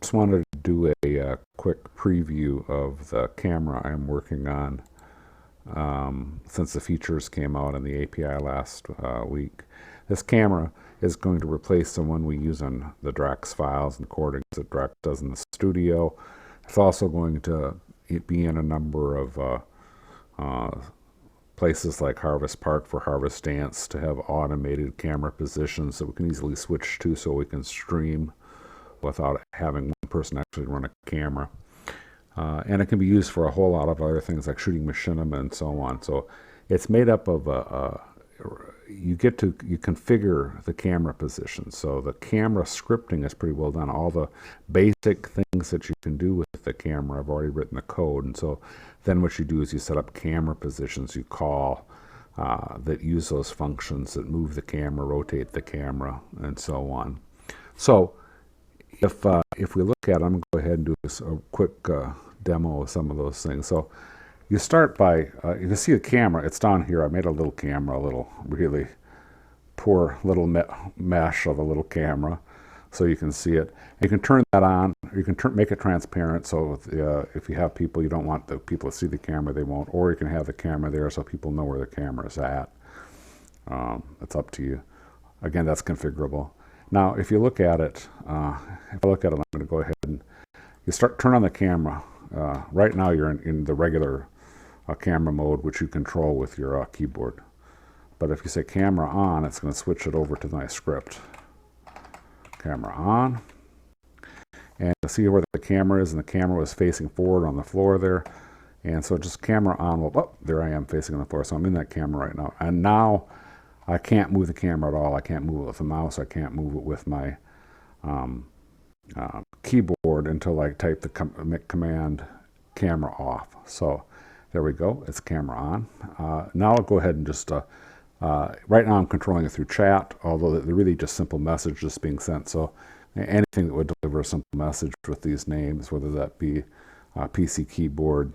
just wanted to do a quick preview of the camera I'm working on since the features came out in the API last week. This camera is going to replace the one we use on the Drax files and recordings that Drax does in the studio. It's also going to be in a number of places like Harvest Park for Harvest Dance to have automated camera positions that we can easily switch to so we can stream without having one person actually run a camera. And it can be used for a whole lot of other things like shooting machinima and so on. So it's made up of you configure the camera position. So the camera scripting is pretty well done. All the basic things that you can do with the camera, I've already written the code. And so then what you do is you set up camera positions you call that use those functions that move the camera, rotate the camera, and so on. So if we look at it, I'm going to go ahead and do a quick demo of some of those things. So you start by, you can see the camera, it's down here. I made a little camera, a little really poor little mesh of a little camera so you can see it. You can turn that on, or you can make it transparent so if you have people, you don't want the people to see the camera, they won't, or you can have the camera there so people know where the camera is at. It's up to you. Again, that's configurable. Now, if you look at it, I'm going to go ahead and turn on the camera. Right now, you're in the regular camera mode, which you control with your keyboard. But if you say camera on, it's going to switch it over to my script. Camera on. And you'll see where the camera is, and the camera was facing forward on the floor there. And so just camera on, well, oh, there I am facing on the floor. So I'm in that camera right now. And now I can't move the camera at all. I can't move it with the mouse. I can't move it with my keyboard until I type the command camera off. So there we go. It's camera on. Now I'll go ahead and just, right now I'm controlling it through chat, although they're really just simple messages being sent. So anything that would deliver a simple message with these names, whether that be PC keyboard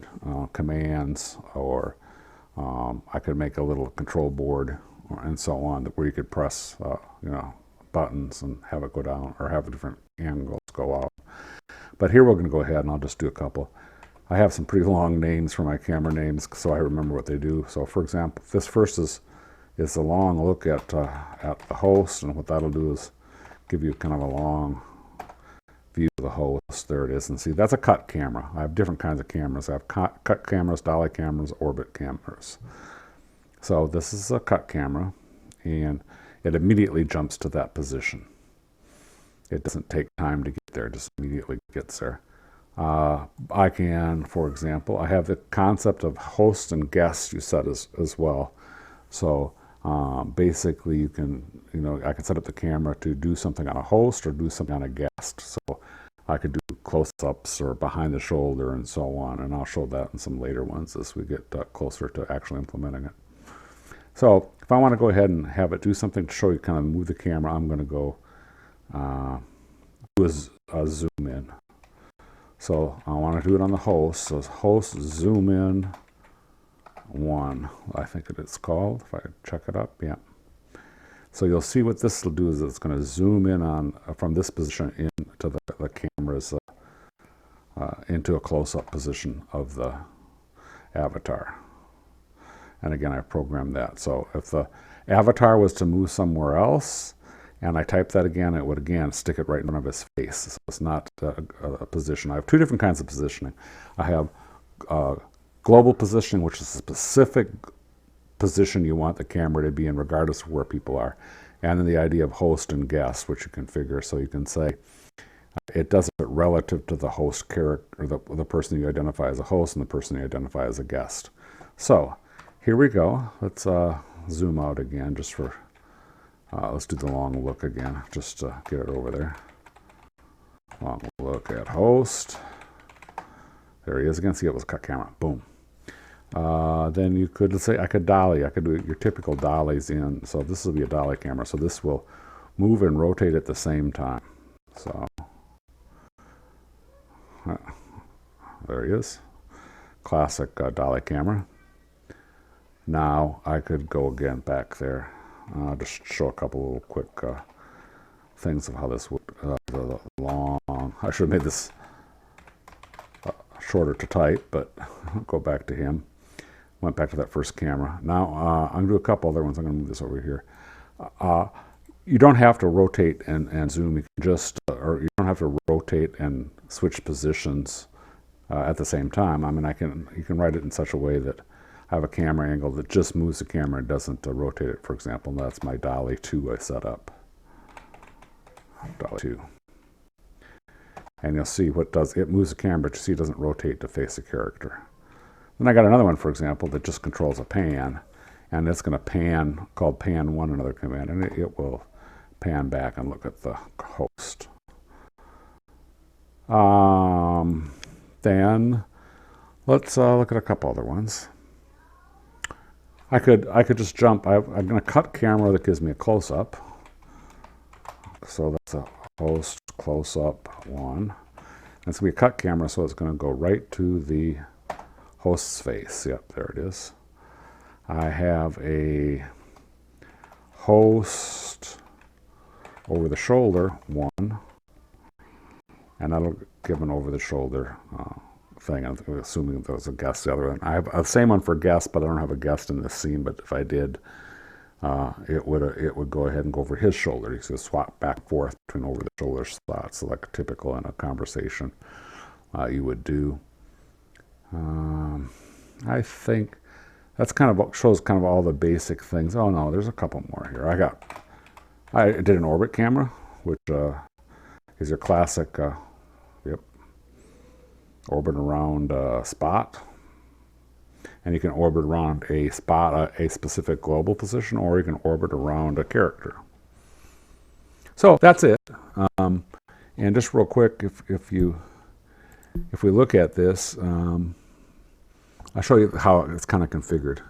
commands, or I could make a little control board and so on, where you could press buttons and have it go down, or have different angles go out. But here we're going to go ahead and I'll just do a couple. I have some pretty long names for my camera names so I remember what they do. So for example, this first is a long look at the host, and what that'll do is give you kind of a long view of the host. There it is. And see, that's a cut camera. I have different kinds of cameras. I have cut cameras, dolly cameras, orbit cameras. So this is a cut camera, and it immediately jumps to that position. It doesn't take time to get there, it just immediately gets there. I can, for example, I have the concept of host and guest you set as well. So basically you can, I can set up the camera to do something on a host or do something on a guest. So I could do close-ups or behind the shoulder and so on, and I'll show that in some later ones as we get closer to actually implementing it. So if I want to go ahead and have it do something to show you kind of move the camera, I'm going to go do a zoom in. So I want to do it on the host. So host zoom in 1, I think it's called, if I check it up, yeah. So you'll see what this will do is it's going to zoom in on from this position into the camera's into a close-up position of the avatar. And again, I programmed that. So if the avatar was to move somewhere else, and I type that again, it would again stick it right in front of his face. So it's not a position. I have two different kinds of positioning. I have global positioning, which is a specific position you want the camera to be in regardless of where people are. And then the idea of host and guest, which you configure. So you can say it does it relative to the host character, or the person you identify as a host and the person you identify as a guest. So here we go. Let's zoom out again just for, let's do the long look again, just to get it over there. Long look at host. There he is again. See, it was cut camera. Boom. Then you could, let's say I could dolly. I could do your typical dollies in. So this will be a dolly camera. So this will move and rotate at the same time. So there he is. Classic dolly camera. Now I could go again back there. Just show a couple little quick things of how this would, the long I should have made this shorter to type, but I'll go back to him. Went back to that first camera. Now I'm going to do a couple other ones. I'm going to move this over here. You don't have to rotate and zoom. You can just, or you don't have to rotate and switch positions at the same time. I mean, you can write it in such a way that I have a camera angle that just moves the camera and doesn't rotate it, for example. And that's my Dolly 2 I set up. Dolly 2. And you'll see what does, it moves the camera, but you see it doesn't rotate to face the character. Then I got another one, for example, that just controls a pan. And it's going to pan, called pan 1, another command. And it will pan back and look at the host. Then let's look at a couple other ones. I could just jump. I'm going to cut camera that gives me a close-up. So that's a host close-up 1. It's going to be a cut camera, so it's going to go right to the host's face. Yep, there it is. I have a host over the shoulder 1, and that'll give an over the shoulder thing. I'm assuming there's a guest the other one. I have the same one for guest, but I don't have a guest in this scene. But if I did, it would go ahead and go over his shoulder. You can swap back forth between over the shoulder slots, so like typical in a conversation you would do. I think that's kind of shows kind of all the basic things. Oh no, there's a couple more here. I did an orbit camera, which is your classic, orbit around a spot. And you can orbit around a spot, a specific global position, or you can orbit around a character. So that's it. And just real quick, if we look at this, I'll show you how it's kind of configured.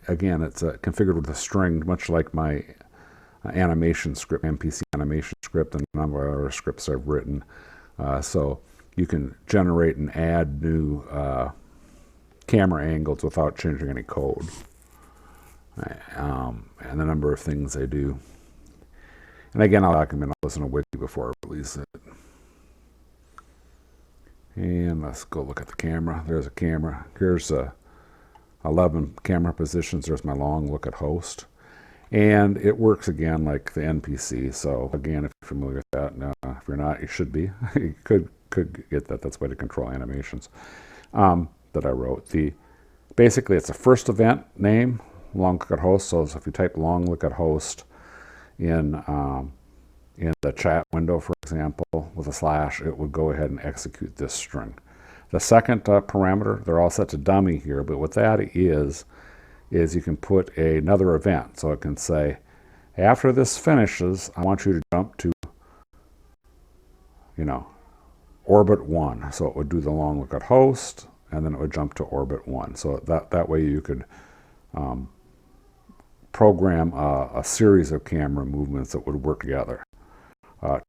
Again, it's configured with a string, much like my animation script, MPC animation script, and a number of other scripts I've written. So you can generate and add new camera angles without changing any code. And a number of things they do. And again, I'll document all this in a wiki before I release it. And let's go look at the camera. There's a camera. Here's 11 camera positions. There's my long look at host. And it works again like the NPC. So again, if you're familiar with that, if you're not, you should be. You could get that. That's a way to control animations that I wrote. Basically, it's a first event name, long look at host. So if you type long look at host in the chat window, for example, with a slash, it would go ahead and execute this string. The second parameter, they're all set to dummy here, but what that is you can put another event. So it can say, after this finishes, I want you to jump to, orbit 1. So it would do the long look at host, and then it would jump to orbit 1. So that way you could program a series of camera movements that would work together.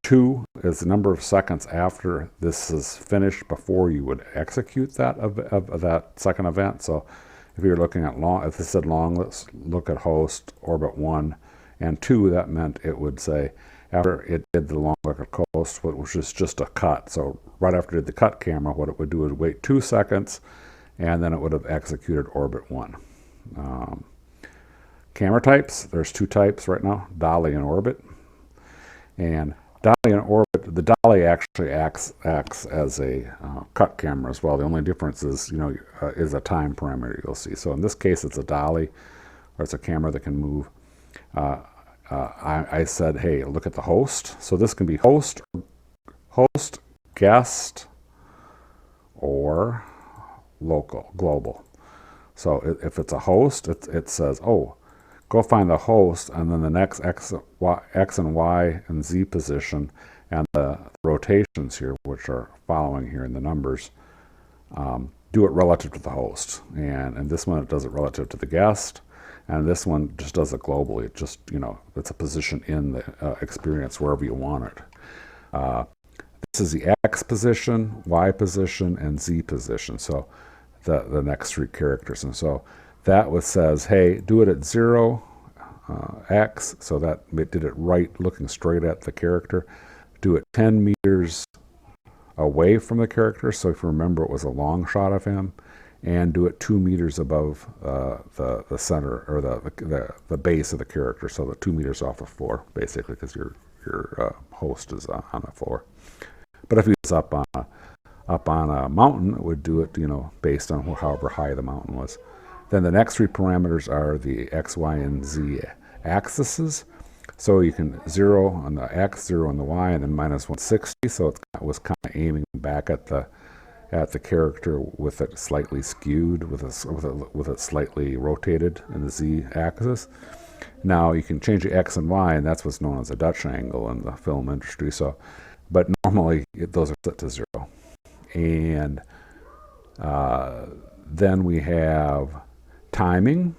2 is the number of seconds after this is finished before you would execute that of that second event. So if you're looking at if this said long, let's look at host, orbit 1, and 2, that meant it would say after it did the long look at host, which is just a cut. So right after it did the cut camera, what it would do is wait 2 seconds, and then it would have executed orbit 1. Camera types, there's 2 types right now, Dolly and orbit. And Dolly and orbit, the Dolly actually acts as a cut camera as well. The only difference is, is a time parameter you'll see. So in this case, it's a Dolly, or it's a camera that can move. I said, hey, look at the host. So this can be host, guest, or global. So if it's a host, it says, oh, go find the host, and then the next X and Y and Z position, and the rotations here, which are following here in the numbers, do it relative to the host. And in this one, it does it relative to the guest, and this one just does it globally. It just, it's a position in the experience wherever you want it. This is the X position, Y position, and Z position. So the next 3 characters. And so that says, hey, do it at 0, X, so that it did it right, looking straight at the character. do it 10 meters away from the character, so if you remember it was a long shot of him, and do it 2 meters above the center, or the base of the character, so the 2 meters off the floor, basically, because your host is on the floor. But if he was up on a mountain, it would do it, based on however high the mountain was. Then the next three parameters are the X, Y, and Z axes. So you can 0 on the X, 0 on the Y, and then minus 160. So it was kind of aiming back at the character with it slightly skewed, with it slightly rotated in the Z axis. Now you can change the X and Y, and that's what's known as a Dutch angle in the film industry. So, but normally those are set to 0. And then we have timing.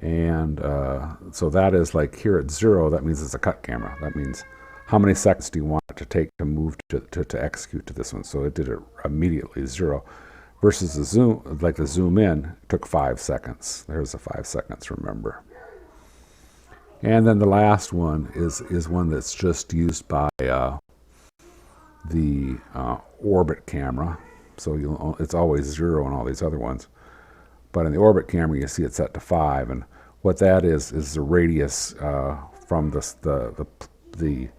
And so that is like here at 0, that means it's a cut camera. That means how many seconds do you want it to take to move to execute to this one. So it did it immediately, 0. Versus the zoom, like the zoom in, took 5 seconds. There's the 5 seconds, remember. And then the last one is one that's just used by the orbit camera. So it's always 0 in all these other ones. But in the orbit camera, you see it set to 5, and what that is the radius from the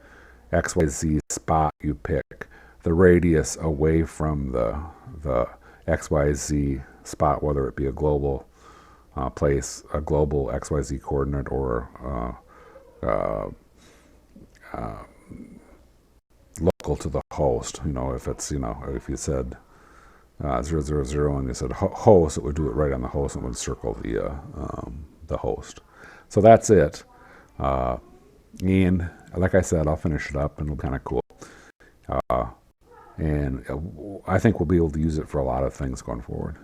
XYZ spot you pick, the radius away from the XYZ spot, whether it be a global place, a global XYZ coordinate, or local to the host. If it's if you said 000 and you said host, it would do it right on the host and would circle the host. So that's it. And like I said, I'll finish it up and it'll be kind of cool. And I think we'll be able to use it for a lot of things going forward.